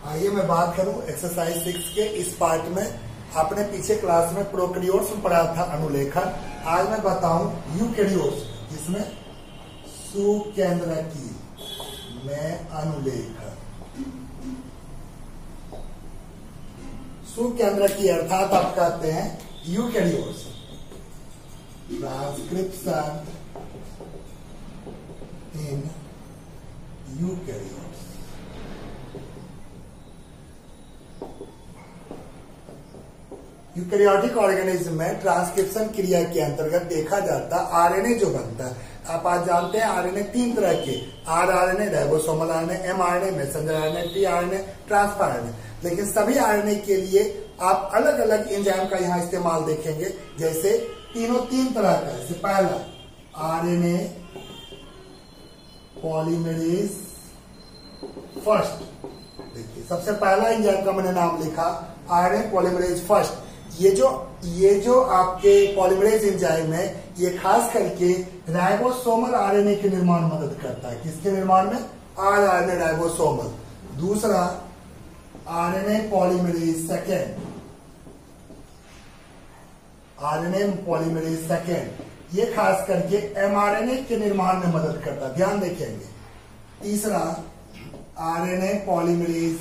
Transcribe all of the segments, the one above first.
आइए मैं बात करूं एक्सरसाइज 6 के इस पार्ट में। आपने पीछे क्लास में प्रोकैरियोट्स में पढ़ा था अनुलेखन। आज मैं बताऊं यूकैरियोट्स जिसमें सुकेंद्रकीय में अनुलेखन। सुकेंद्रकीय अर्थात आप कहते हैं eukaryotes. Transcription in eukaryotes. Eukaryotic organism में ट्रांसक्रिप्शन क्रिया के अंतर्गत देखा जाता आरएनए जो बनता है। आप आज जानते हैं आरएनए तीन तरह के, rRNA, ribosomal RNA, mRNA, messenger RNA, tRNA, transfer RNA. लेकिन सभी आरएनए के लिए आप अलग अलग एंजाइम का यहाँ इस्तेमाल देखेंगे। जैसे तीनों तीन तरह का। जैसे पहला आरएनए पॉलीमरेज फर्स्ट। देखिए सबसे पहला एंजाइम का मैंने नाम लिखा आरएनए पॉलीमरेज फर्स्ट। ये जो आपके पॉलीमरेज एंजाइम है ये खास करके राइबोसोमल आरएनए के निर्माण में मदद करता है। किसके निर्माण में? RRNA ribosomal. दूसरा RNA polymerase second. RNA polymerase second ये खास करके एमआरएनए के निर्माण में मदद करता है, ध्यान रखेंगे। तीसरा आरएनए पॉलीमरेज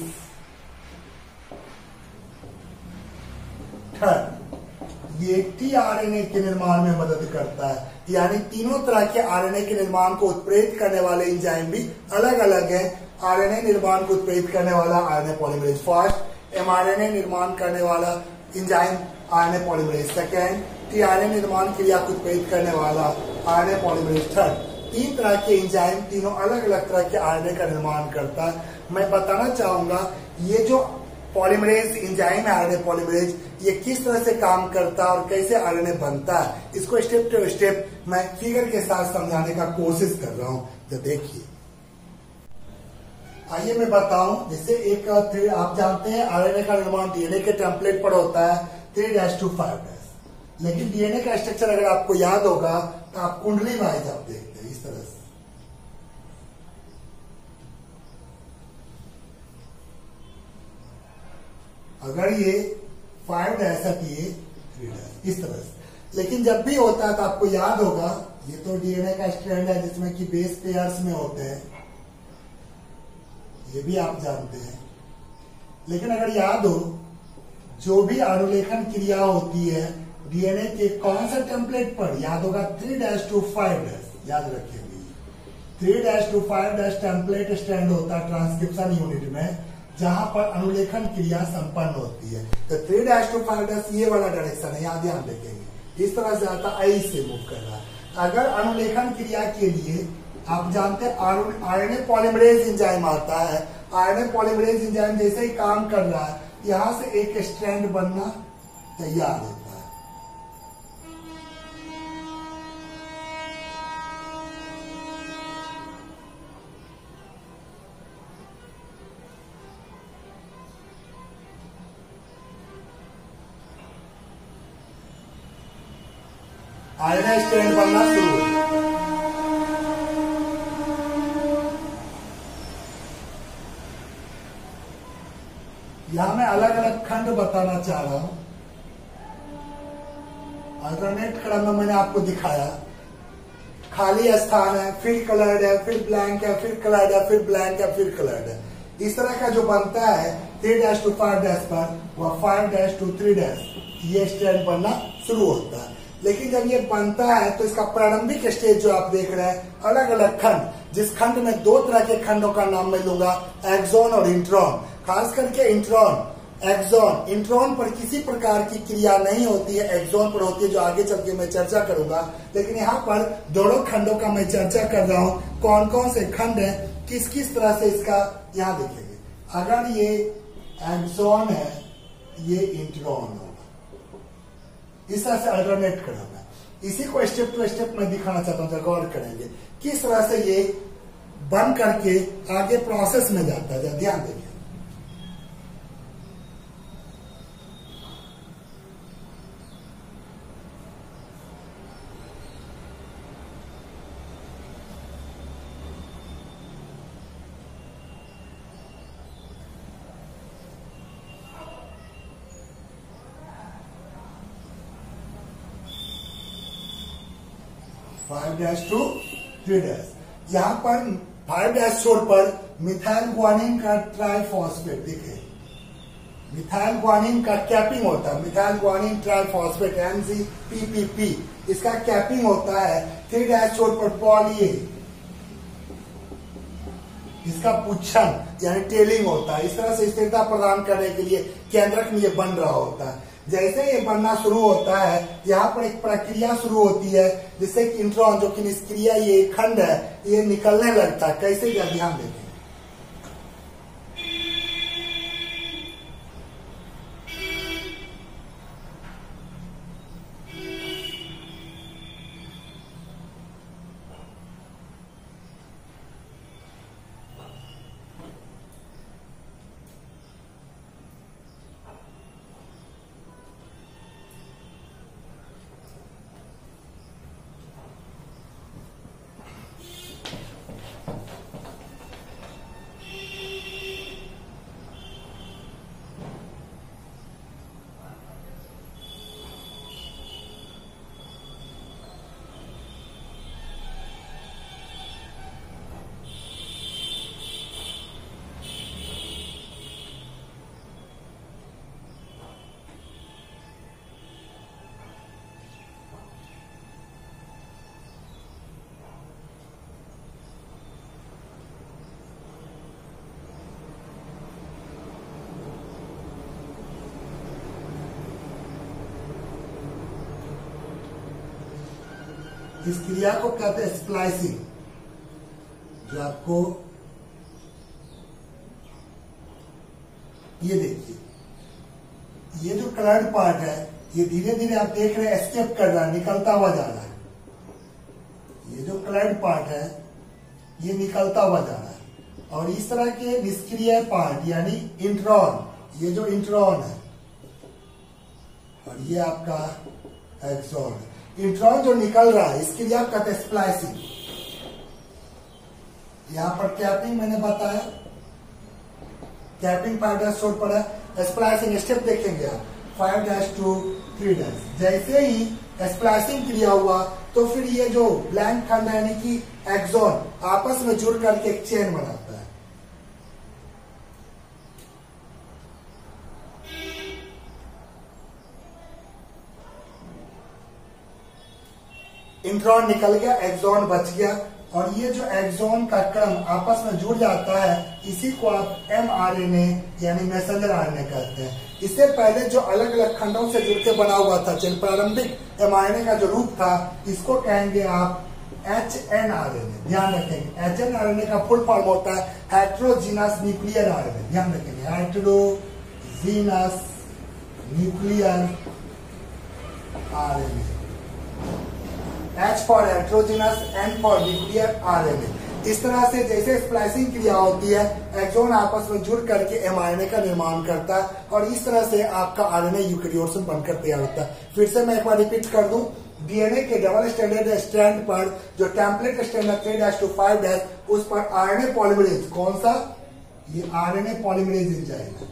थर्ड ये टीआरएनए के निर्माण में मदद करता है। यानी तीनों तरह के आरएनए के निर्माण को उत्प्रेरित करने वाले एंजाइम भी अलग अलग हैं। आरएनए निर्माण को उत्प्रेरित करने वाला आरएनए पॉलीमरेज फर्स्ट, एमआरएनए निर्माण करने वाला enzyme RNA polymerase second, tRNA निर्माण क्रिया को उत्प्रेरित करने वाला आरएनए पॉलीमरेज थर्ड। तीन तरह के एंजाइम तीनों अलग अलग तरह के आरएनए का निर्माण करता है। मैं बताना चाहूंगा ये जो पॉलीमरेज एंजाइम है आरएनए पॉलीमरेज ये किस तरह से काम करता है और कैसे आरएनए बनता है, इसको स्टेप टू स्टेप मैं फिगर के साथ समझाने का कोशिश कर रहा हूं। तो देखिए आइए मैं बताऊं। जैसे एक आप जानते हैं आरएनए का निर्माण डीएनए के टेम्पलेट पर होता है 3' to 5'। लेकिन डीएनए का स्ट्रक्चर अगर आपको याद होगा तो आप कुंडली वाइज आप देखते हैं इस तरह से। अगर ये 5' है तो ये 3' इस तरह से। लेकिन जब भी होता है तो आपको याद होगा ये तो डीएनए का स्ट्रैंड है जिसमें कि बेस पेयर्स में होते हैं, ये भी आप जानते हैं। लेकिन अगर याद हो जो भी अनुलेखन क्रिया होती है डीएनए के कौन सा टेम्पलेट पर, याद होगा 3' to 5'। याद रखेंगे 3' to 5' टेम्पलेट स्ट्रैंड होता है ट्रांसक्रिप्शन यूनिट में जहां पर अनुलेखन क्रिया संपन्न होती है। तो 3' to 5' ये वाला डायरेक्शन है, यहाँ ध्यान रखेंगे। इस तरह से आता आई से मूव कर रहा है। अगर अनुलेखन क्रिया के लिए आप जानते हैं आरएनए पॉलीमरेज एंजाइम आता है। आरएनए पॉलीमरेज एंजाइम जैसे ही काम कर रहा है यहां से एक स्ट्रैंड बनना तैयार होता है। आरएनए स्ट्रैंड बनना शुरू हो जाता है। यहां मैं अलग अलग खंड बताना चाह रहा हूं। अल्टरनेट क्रम में मैंने आपको दिखाया खाली स्थान है, फिर कलर्ड है, फिर ब्लैंक है, फिर कलर्ड है, फिर ब्लैंक है, फिर कलर्ड है। इस तरह का जो बनता है 3' to 5' पर वह 5' to 3' ये स्ट्रैंड बनना शुरू होता है। लेकिन जब ये बनता है तो इसका प्रारंभिक स्टेज जो आप देख रहे हैं अलग अलग खंड, जिस खंड में दो तरह के खंडों का नाम मैं लूंगा एक्सॉन और इंट्रॉन। खास करके इंट्रॉन, एक्सॉन, इंट्रॉन पर किसी प्रकार की क्रिया नहीं होती है, एक्सॉन पर होती है जो आगे चल के मैं चर्चा करूंगा। लेकिन यहाँ पर दोनों खंडों का मैं चर्चा कर रहा हूँ कौन कौन से खंड है, किस किस तरह से इसका यहाँ देखेंगे। अगर ये एक्सॉन है ये इंट्रॉन होगा, इस तरह से अल्टरनेट करना है। इसी को स्टेप टू स्टेप मैं दिखाना चाहता हूँ, गौर करेंगे किस तरह से ये बन करके आगे प्रोसेस में जाता है। ध्यान देखिए 5'2'3'। यहाँ पर 5' छोर पर मिथाइल ग्वानिन का ट्राइफॉस्फेट देखे, मिथाइल ग्वानिन का कैपिंग होता है, मिथाइल ग्वानिन ट्राइफॉस्फेट MgPpp, इसका कैपिंग होता है। 3' छोर पर पॉली ए, इसका पुच्छन यानी टेलिंग होता है। इस तरह से स्थिरता प्रदान करने के लिए केंद्रक में ये बन रहा होता है। जैसे ये बनना शुरू होता है, यहाँ पर एक प्रक्रिया शुरू होती है जिससे कि इंट्रॉन जो कि निष्क्रिय ये खंड है ये निकलने लगता है। कैसे, क्या ध्यान देखें। इस क्रिया को कहते हैं स्प्लाइसिंग। जो आपको ये देखिए, ये जो कलर्ड पार्ट है ये धीरे धीरे आप देख रहे हैं एस्केप कर रहा है, निकलता हुआ जा रहा है। ये जो कलर्ड पार्ट है ये निकलता हुआ जा रहा है। और इस तरह के निष्क्रिय पार्ट यानी इंट्रॉन, ये जो इंट्रॉन है और ये आपका एक्सॉन, इंट्रॉन जो निकल रहा है इसके लिए आप कहते हैं स्प्लाइसिंग। यहां पर कैपिंग मैंने बताया, कैपिंग 5' छोर पर है। स्प्लाइसिंग स्टेप देखेंगे आप 5'2'3'। जैसे ही स्प्लाइसिंग क्रिया हुआ तो फिर ये जो ब्लैंक खंड है यानी कि एक्सॉन आपस में जुड़ करके एक चेन बनाता है। इंट्रॉन निकल गया, एक्सॉन बच गया। और ये जो एक्सॉन का क्रम आपस में जुड़ जाता है इसी को आप mRNA यानी मैसेंजर RNA कहते हैं। इससे पहले जो अलग अलग खंडों से जुड़ के बना हुआ था प्रारंभिक mRNA का जो रूप था इसको कहेंगे आप HNRNA। ध्यान रखेंगे HNRNA का फुल फॉर्म होता है हेट्रोजीनस न्यूक्लियर RNA। ध्यान रखेंगे heterogeneous nuclear RNA। H for heterogeneous, N for nuclear RNA। इस तरह से जैसे स्प्लाइसिंग क्रिया होती है एक्सॉन आपस में जुड़ करके mRNA का निर्माण करता है और इस तरह से आपका RNA यूकेरियोट से बनकर तैयार होता है। फिर से मैं एक बार रिपीट कर दूं, डीएनए के डबल स्टैंडर्ड स्ट्रैंड पर जो टेम्पलेट स्ट्रैंड है 3'5' उस पर RNA पॉलीमरेज, कौन सा, ये RNA पॉलीमरेज एंजाइम है।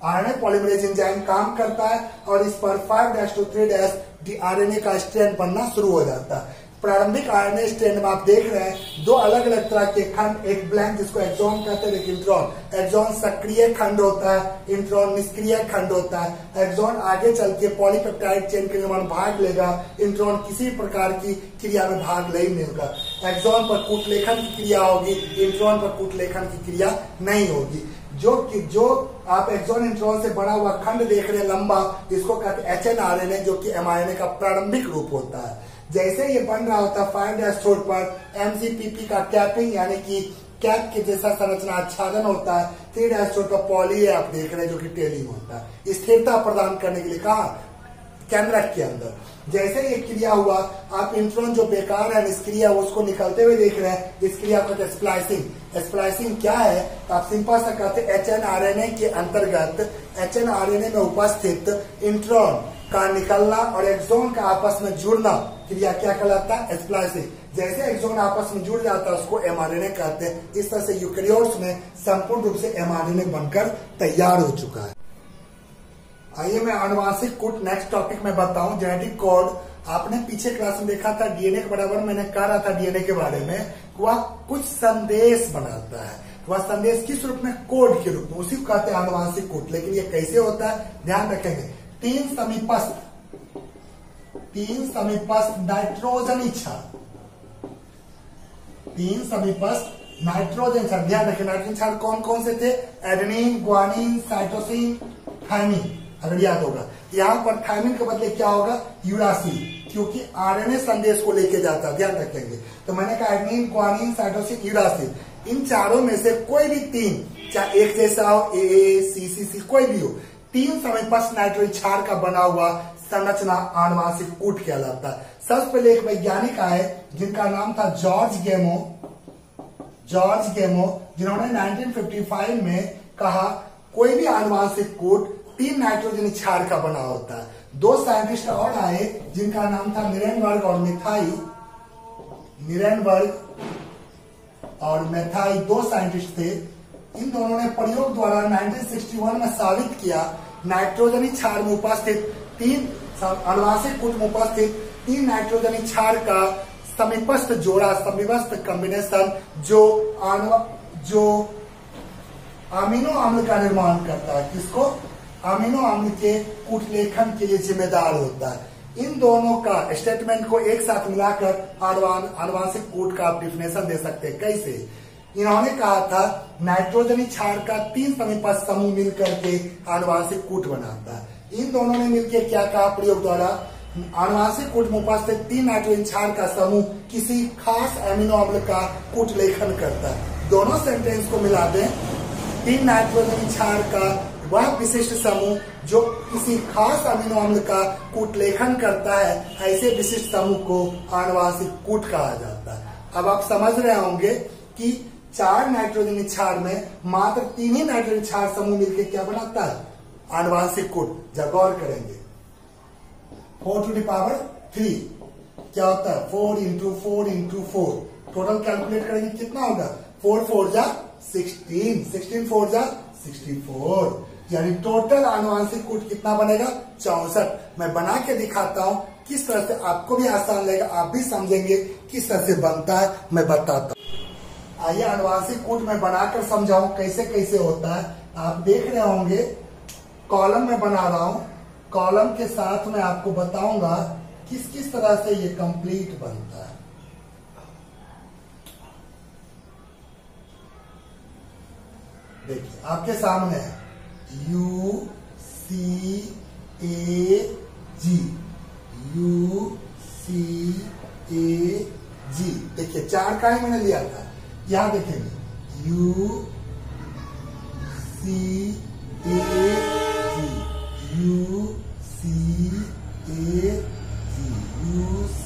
RNA पॉलीमरेज एंजाइम काम करता है और इस पर 5'2'3' RNA का स्ट्रैंड बनना शुरू हो जाता है। प्रारंभिक RNA स्ट्रैंड में आप देख रहे हैं दो अलग अलग तरह के खंड, एक ब्लैंक जिसको एक्सॉन कहते हैं, एक इंट्रॉन। एक्सॉन सक्रिय खंड होता है, इंट्रॉन निष्क्रिय खंड होता है। एक्सॉन आगे चल के पॉलीपेप्टाइड चेन के निर्माण भाग लेगा, इंट्रॉन किसी प्रकार की क्रिया में भाग नहीं होगा। एक्सॉन पर कूटलेखन की क्रिया होगी, इंट्रॉन पर कूटलेखन की क्रिया नहीं होगी। जो आप एक्सॉन इंट्रॉन से बना हुआ खंड देख रहे हैं लंबा, इसको कहते हैं HNRNA जो कि mRNA का प्रारंभिक रूप होता है। जैसे ये बन रहा होता है 5' छोर पर MgPP का कैपिंग यानी कि कैप के जैसा संरचना आच्छादन होता है। 3' छोर पर पॉली है आप देख रहे हैं जो कि टेलिंग होता है। स्थिरता प्रदान करने के लिए कहा केंद्रक के अंदर। जैसे ये क्रिया हुआ आप इंट्रॉन जो बेकार है निष्क्रिय है उसको निकलते हुए देख रहे हैं, इस क्रिया को कहते हैं स्प्लाइसिंग। स्प्लाइसिंग क्या है आप सिंपल सा कहते हैं HNRNA के अंतर्गत HNRNA में उपस्थित इंट्रॉन का निकलना और एक्सॉन का आपस में जुड़ना क्रिया क्या कहलाता है, स्प्लाइसिंग। जैसे एक्सॉन आपस में जुड़ जाता है उसको mRNA कहते हैं। इस तरह से यूकेरियोट्स में संपूर्ण रूप से mRNA बनकर तैयार हो चुका है। आइए मैं आनुवांशिक कूट नेक्स्ट टॉपिक में बताऊं। जेनेटिक कोड आपने पीछे क्लास में देखा था, डीएनए के बराबर मैंने कह रहा था डीएनए के बारे में, वह कुछ संदेश बनाता है। वह संदेश किस रूप में? कोड के रूप में, उसी को कहते हैं आनुवांशिक कूट। लेकिन ये कैसे होता है ध्यान रखेंगे। तीन समीपस्थ नाइट्रोजनी क्षार, तीन समीपस्थ नाइट्रोजन क्षार, ध्यान रखें नाइट्रोजन क्षार कौन कौन से थे? Adenine, guanine, cytosine, thymine. अगर याद होगा यहां पर थाइमिन के बदले क्या होगा? यूरासिल, क्योंकि आरएनए संदेश को लेके जाता है, ध्यान रखेंगे। तो मैंने कहा एडेनिन, ग्वानिन, साइटोसिन, यूरासिल, इन चारों में से कोई भी तीन, चाहे एक जैसा हो, ए सी सी सी, कोई भी हो, तीन समीपस्थ नाइट्रोजन क्षार का बना हुआ संरचना आनुवांशिक कूट कहलाता है। सबसे पहले एक वैज्ञानिक आए जिनका नाम था जॉर्ज गेमो, जिन्होंने 1955 में कहा कोई भी आनुवांशिक कूट तीन नाइट्रोजन क्षार का बना होता है। दो साइंटिस्ट और आए जिनका नाम था निरेनबर्ग और मेथाई, दो साइंटिस्ट थे। इन दोनों ने प्रयोग द्वारा 1961 में साबित किया नाइट्रोजनी क्षार में उपस्थित तीन आनुवांशिक कूट में उपस्थित तीन नाइट्रोजनी क्षार का समीपस्थ जोड़ा, समीपस्थ कॉम्बिनेशन जो अमीनो अम्ल का निर्माण करता है। किसको? अमीनो अम्ल के कूट लेखन के लिए जिम्मेदार होता है। इन दोनों का स्टेटमेंट को एक साथ मिलाकर आनुवांशिक कूट का आप डिफिनेशन दे सकते हैं। कैसे? इन्होंने कहा था नाइट्रोजनी क्षार का तीन समीपस्थ समूह मिलकर के आनुवांशिक कूट बनाता है। इन दोनों ने मिलकर क्या कहा प्रयोग द्वारा? आनुवांशिक कूट में उपस्थित तीन नाइट्रोजन क्षार का समूह किसी खास अमीनो अम्ल का कूट लेखन करता है। दोनों सेंटेंस को मिला दें, तीन नाइट्रोजन क्षार का वह विशिष्ट समूह जो किसी खास अमीनो अम्ल का कूट लेखन करता है, ऐसे विशिष्ट समूह को आनुवांशिक कूट कहा जाता है। अब आप समझ रहे होंगे कि चार नाइट्रोजन क्षार में मात्र तीन ही नाइट्रोजन क्षार समूह मिलकर क्या बनाता है? आनुवांशिक कूट। जब गौर करेंगे 4 to the power 3 क्या होता है? 4 into 4 into 4, टोटल कैलकुलेट करेंगे कितना होगा? 4 4 जा 16, 16 4 जा 64, यानी टोटल आनुवांशिक कूट कितना बनेगा? 64। मैं बना के दिखाता हूं किस तरह से, आपको भी आसान लगेगा, आप भी समझेंगे किस तरह से बनता है, मैं बताता हूं। आइए आनुवांशिक कूट में बनाकर समझाऊं कैसे कैसे होता है। आप देख रहे होंगे कॉलम में बना रहा हूं, कॉलम के साथ में आपको बताऊंगा किस किस तरह से ये कंप्लीट बनता है। देखिए आपके सामने है U C A G, U C A G। देखिए चार का ही मैंने लिया था। यहां देखेंगे U C A G, U C A G, U C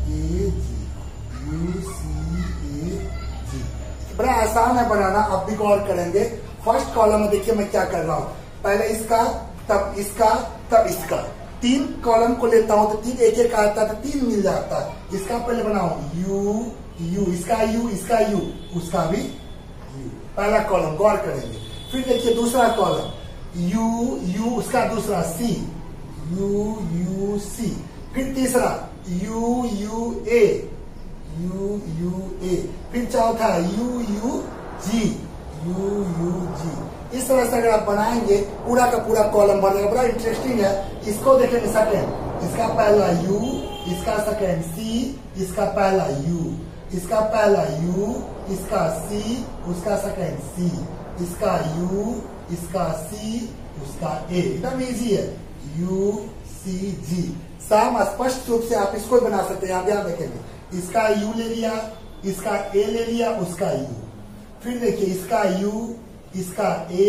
A G, U C A G। बड़ा आसान है बनाना, अब भी गौर करेंगे। फर्स्ट कॉलम में देखिए मैं क्या कर रहा हूं, पहले इसका, तब इसका, तब इसका, तीन कॉलम को लेता हूं तो तीन एक एक आता है तो तीन मिल जाता है। इसका पहले बनाऊं U, इसका U, इसका U, उसका भी U, पहला कॉलम गौर करेंगे। फिर देखिए दूसरा कॉलम U, उसका दूसरा C, U C, फिर तीसरा U A, फिर चौथा U G, इस तरह से अगर आप बनाएंगे पूरा का पूरा कॉलम बन जाएगा। बड़ा इंटरेस्टिंग है। इसको देखेंगे सेकेंड, इसका पहला U, इसका सेकेंड C, इसका पहला U, इसका पहला U, इसका C, उसका सेकेंड C, इसका U, इसका C, उसका A। एकदम इजी है, U C G। साम स्पष्ट रूप से आप इसको बना सकते हैं। आप यहाँ देखेंगे इसका U ले लिया, इसका A ले लिया, उसका U, फिर देखिए इसका U, इसका A,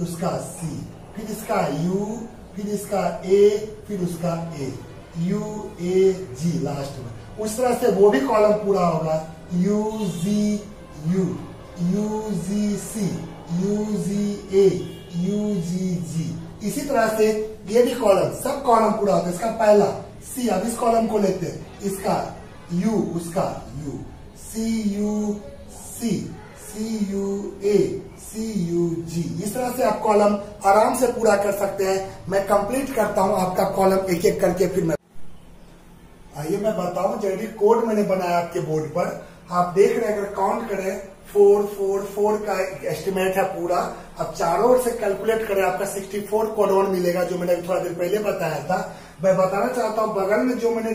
उसका C, फिर इसका U, फिर इसका A, फिर उसका A, U A G last में। उस तरह से वो भी कॉलम पूरा होगा U Z U, U Z C, U Z A, U G G। इसी तरह से ये भी कॉलम, सब कॉलम पूरा होता है। इसका पहला C, अब इस कॉलम को लेते हैं, इसका U, उसका U, C U C, C U A, C CUG। इस तरह से आप कॉलम आराम से पूरा कर सकते हैं। मैं कंप्लीट करता हूं आपका कॉलम एक एक करके, फिर मैं आइए मैं बताऊं जो कोड मैंने बनाया आपके बोर्ड पर। आप देख रहे हैं, अगर काउंट करें 4 4 4 का एस्टिमेट है पूरा। अब चारों ओर से कैलकुलेट करें, आपका 64 कोड 1 मिलेगा, जो मैंने थोड़ा देर पहले बताया था। मैं बताना चाहता हूं बगल में जो मैंने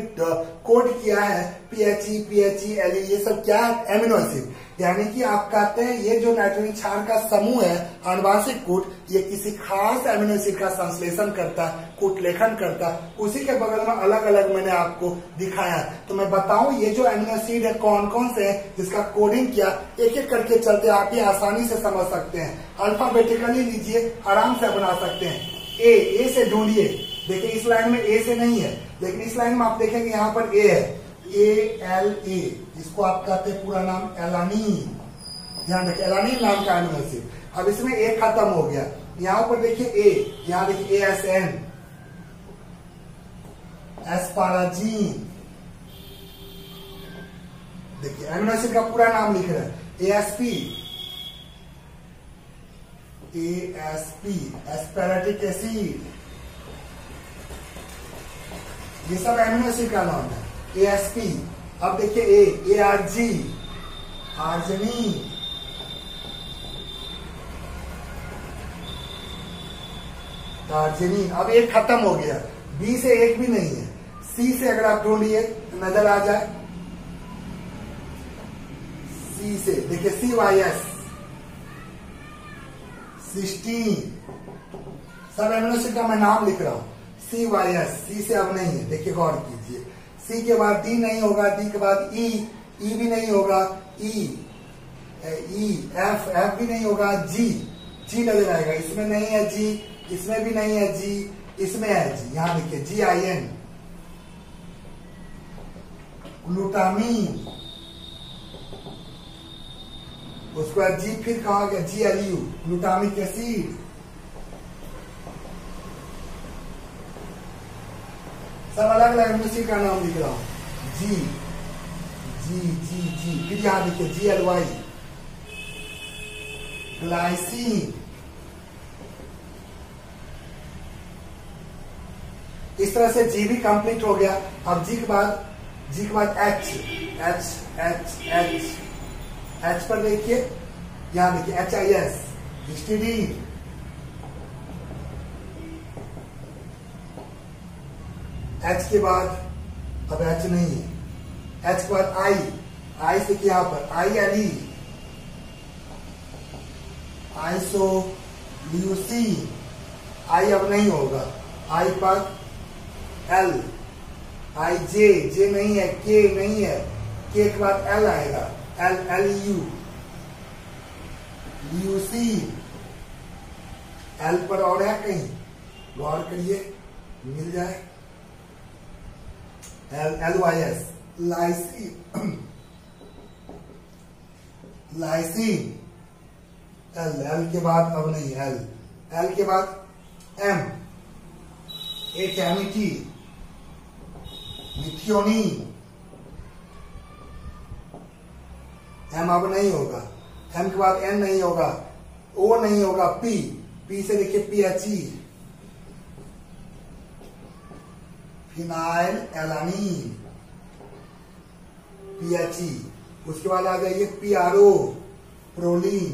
कोड किया है PHE PHE LE, ये सब क्या है? Amino acid. यानी कि आप कहते हैं ये जो नाइट्रोजन क्षार का समूह है आनुवांशिक कूट, ये किसी खास एमिनो एसिड का संश्लेषण करता है, कूट लेखन करता है। उसी के बगल में अलग अलग मैंने आपको दिखाया है। तो मैं बताऊं ये जो एमिनो एसिड है कौन कौन से है, जिसका कोडिंग किया, एक एक करके चलते आप ये आसानी से समझ सकते हैं। अल्फाबेटिकली लीजिए, आराम से बना सकते हैं। ए से ढूंढिए। देखिए इस लाइन में ए से नहीं है, लेकिन इस लाइन में आप देखेंगे यहाँ पर ए है, ALA। इसको आप कहते हैं पूरा नाम एलानीन। ध्यान रखिए, एलानीन नाम का एमिनो एसिड। अब इसमें ए खत्म हो गया। यहाँ पर देखिए ए, यहाँ देखिए ASN, एस्पाराजीन। देखिए एमिनो एसिड का पूरा नाम लिख रहे हैं, ASP एस्पेरेटिक एसिड। ये सब एमिनो एसिड का नाम है, ASP। अब देखिए ARG, आर्जिनिन। आर्जिनिन। अब एक खत्म हो गया, B से एक भी नहीं है। C से अगर आप ढूंढिए नजर आ जाए, C से देखिए CYS, सिस्टीन। सब एमिनो एसिड का मैं नाम लिख रहा हूं, CYS। C से अब नहीं है, देखिए गौर कीजिए। C के बाद D नहीं होगा, D के बाद E भी नहीं होगा, E F भी नहीं होगा, G नजर आएगा। इसमें नहीं है G, इसमें भी नहीं है G, इसमें है G। यहां देखिए GIN, ग्लूटामीन। उसके बाद G फिर कहा गया GLU, ग्लूटामिक एसिड। सब अलग अलग एमिनो एसिड का नाम लिख रहा हूं, G। फिर यहां देखिए GLY, ग्लाइसिन। इस तरह से G भी कंप्लीट हो गया। अब G के बाद H पर देखिए, यहां देखिए HIS, हिस्टीडीन। H के बाद अब H नहीं है, H के बाद I से यहां पर ILE, आइसोल्यूसिन। I अब नहीं होगा, I पर L, J नहीं है, K नहीं है, K के बाद L आएगा, LU, ल्यूसीन। L पर और है कहीं, गौर करिए, मिल जाए। LYS, lysine. L के बाद अब नहीं, L के बाद M, HMT, मिथियोनिन। M अब नहीं होगा, M के बाद N नहीं होगा, O नहीं होगा, P से देखिए PHE, फिनाइल एलानीन, PHE। उसके बाद आ जाइए PRO, प्रोलीन।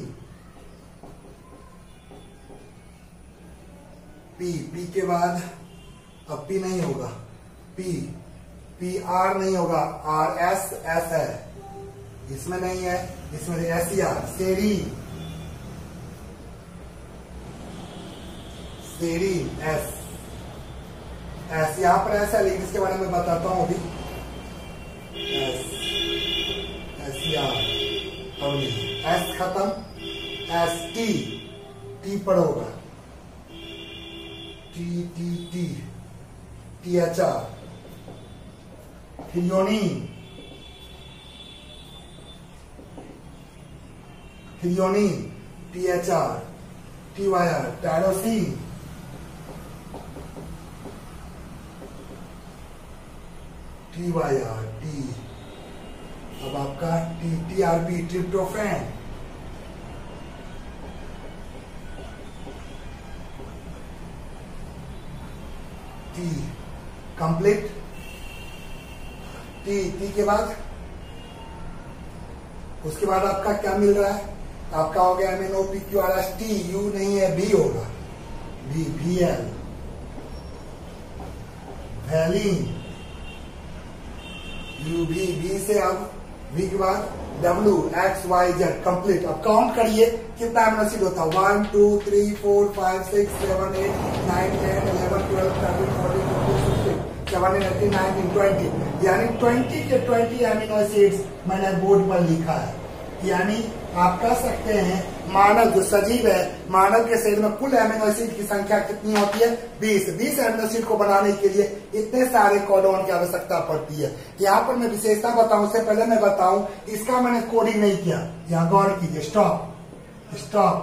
P के बाद अब P नहीं होगा, PR नहीं होगा, RS है, इसमें नहीं है, इसमें SER, सेरीन S यहां पर ऐसा, लेकिन इसके बारे में बताता हूं अभी। SER S खत्म, T पर होगा, THR, threonine, THR, TYR, tyrosine, TYR, अब आपका TRP, tryptophan, T complete, T के बाद उसके बाद आपका क्या मिल रहा है, आपका हो गया MNOPQRS टी, यू नहीं है बी होगा, B VL valine, UV B से अब V के बाद WXYZ कंप्लीट। अब काउंट करिए कितना अमीनो एसिड होता है, 1 2 3 4 5 6 7 8 9 10 11 12 13 14 15 16 17 18 19 20, यानी 20 के 20 अमीनो एसिड्स मैंने बोर्ड पर लिखा है। यानी आप कह सकते हैं मानव जो सजीव है, मानव के शरीर में कुल अमीनो एसिड की संख्या कितनी होती है, 20 अमीनो एसिड को बनाने के लिए इतने सारे कोडोन की आवश्यकता पड़ती है। यहाँ पर मैं विशेषता बताऊं उससे पहले मैं बताऊं इसका मैंने कोडिंग नहीं किया, यहाँ गौर कीजिए। स्टॉप स्टॉप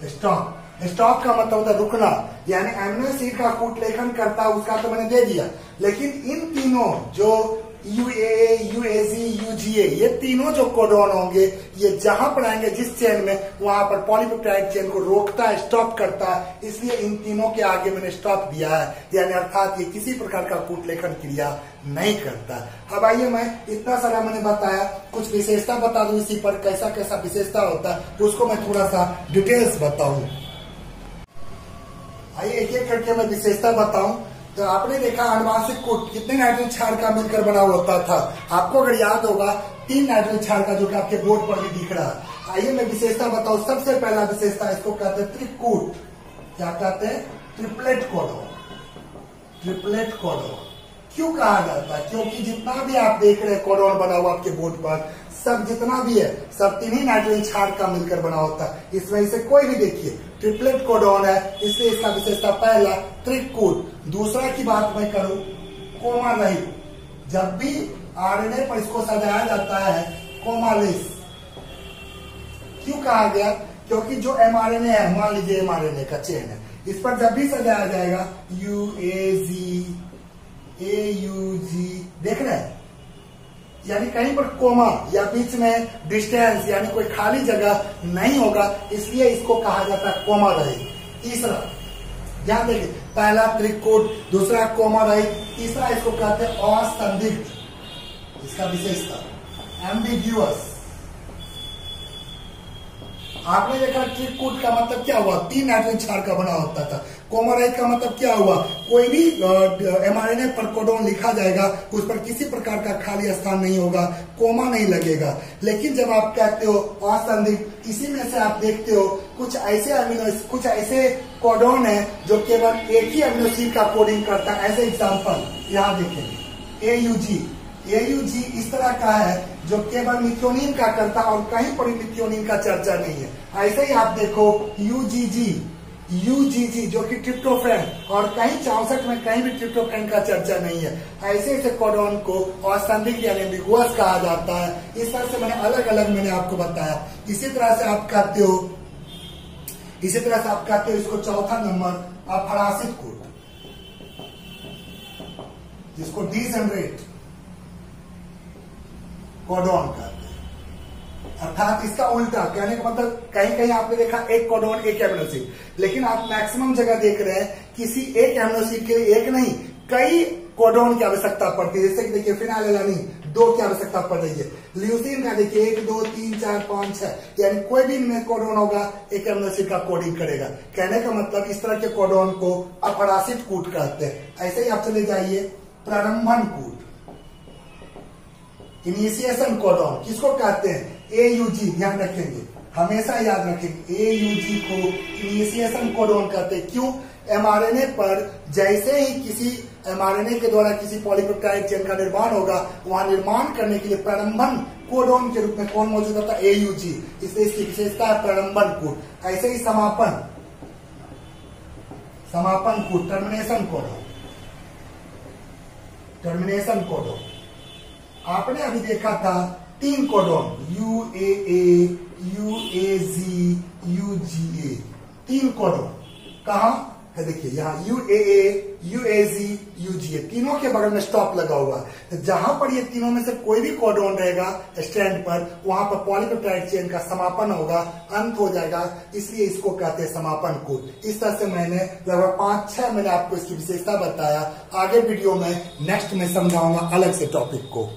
स्टॉप, स्टॉप का मतलब होता है रुकना, यानी अमीनो एसिड का कूट लेखन करता है उसका तो मैंने दे दिया, लेकिन इन तीनों जो UAA, UAG, UGA ये तीनों जो कोडोन होंगे ये जहां पर आएंगे जिस चेन में वहां पर पॉलीपेप्टाइड चेन को रोकता है, स्टॉप करता है, इसलिए इन तीनों के आगे मैंने स्टॉप दिया है, यानी अर्थात ये किसी प्रकार का कूट लेखन क्रिया नहीं करता। अब आइए मैं इतना सारा मैंने बताया, कुछ विशेषता बता दूं इसी पर कैसा कैसा विशेषता होता है तो उसको मैं थोड़ा सा डिटेल्स बताऊं। आइए एक एक करके मैं विशेषता बताऊं। तो आपने देखा अनुवांशिक कूट कितने नाइट्रोजन क्षार का मिलकर बना होता था, आपको अगर याद होगा 3 नाइट्रोजन क्षार का जो कि आपके बोर्ड पर भी दिख रहा है। आइए मैं विशेषता बताऊं। सबसे पहला विशेषता इसको कहते हैं त्रिकूट, क्या कहते हैं, ट्रिपलेट कोडोन। ट्रिपलेट कोडोन क्यों कहा जाता है, क्योंकि जितना भी आप देख रहे हैं कोडोन बना हुआ आपके बोर्ड पर, सब जितना भी है सब 3 ही नाइट्रोजन क्षार का मिलकर बना होता है, इसमें से कोई भी देखिए ट्रिपलेट कोडोन है, इसलिए इसका विशेषता पहला त्रिकूट। दूसरा की बात मैं करूं कोमा रहित, जब भी आरएनए पर इसको सजाया जाता है कोमालेस, क्यों कहा गया, क्योंकि जो mRNA है, मान लीजिए mRNA का चेन है, इस पर जब भी सजाया जाएगा UAG AUG, देख रहे हैं, यानी कहीं पर कोमा या बीच में डिस्टेंस यानी कोई खाली जगह नहीं होगा, इसलिए इसको कहा जाता है कोमा रहित। तीसरा ध्यान देखिए, पहला त्रिकूट, दूसरा कोमा रहित, तीसरा इसको कहते हैं असंदिग्ध। इसका विशेषता एम्बिग्यूअस। आपने देखा त्रिकूट का मतलब क्या हुआ, 3 नाइट्रोजन क्षार का बना होता था। कोमा रहित का मतलब क्या हुआ, कोई भी mRNA पर कोडोन लिखा जाएगा उस पर किसी प्रकार का खाली स्थान नहीं होगा, कोमा नहीं लगेगा। लेकिन जब आप कहते हो असंदिग्ध, इसी में से आप देखते हो कुछ ऐसे कोडोन है जो केवल एक ही अमीनो एसिड का कोडिंग करता है। एज एग्जाम्पल यहाँ देखेंगे AUG इस तरह का है जो केवल मिथ्योनिन का करता और कहीं पर मिथ्योनिन का चर्चा नहीं है। ऐसे ही आप देखो UGG जो कि ट्रिप्टोफैन, और कहीं 64 में कहीं भी ट्रिप्टोफैन का चर्चा नहीं है। ऐसे ऐसे कोडोन को असंदिग्ध यानी एम्बिगुअस कहा जाता है। इस तरह से मैंने अलग अलग मैंने आपको बताया। इसी तरह से आप कहते हो इसको चौथा नंबर अपरासित कूट, जिसको डिजेनरेट कोडोन कहते हैं, अर्थात इसका उल्टा। कहने का मतलब कहीं कहीं आपने देखा एक कोडोन एक एमिनो एसिड, लेकिन आप मैक्सिमम जगह देख रहे हैं किसी एक एमिनो एसिड के लिए एक नहीं कई कोडोन की आवश्यकता पड़ती है। जैसे कि देखिए फिनाइलएलानिन 2 की आवश्यकता पड़ रही है, ल्यूसीन का देखिए 1 2 3 4 5 6, यानी कोई भी इनमें कोडोन होगा एक एमिनो एसिड का कोडिंग करेगा। कहने का मतलब इस तरह के कोडोन को अपरासित कूट कहते हैं। ऐसे ही आप चले जाइए प्रारंभन कूट, इनिशिएशन कोडोन किसको कहते हैं, AUG, ध्यान रखेंगे, हमेशा याद रखेंगे AUG को इनिशिएशन कोडोन कहते हैं। क्यों, mRNA पर जैसे ही किसी mRNA के द्वारा किसी पॉलीपेप्टाइड चेन का निर्माण होगा, वहां निर्माण करने के लिए प्रारंभन कोडोन के रूप में कौन मौजूद होता है, AUG, इसलिए इसकी विशेषता है प्रारंभन कूट। ऐसे ही समापन कूट, टर्मिनेशन कोडोन। आपने अभी देखा था 3 codon UAA, UAG, UGA, 3 codon कहा है, देखिए यहाँ UAA, UAG, UGA तीनों के बगल में स्टॉप लगा हुआ है। तो जहां पर ये तीनों में से कोई भी कोडॉन रहेगा स्ट्रैंड पर, वहां पर पॉलीपेप्टाइड चेन का समापन होगा, अंत हो जाएगा, इसलिए इसको कहते हैं समापन कोड। इस तरह से मैंने लगभग 5-6 मैंने आपको इसकी विशेषता बताया। आगे वीडियो में नेक्स्ट में समझाऊंगा अलग से टॉपिक को।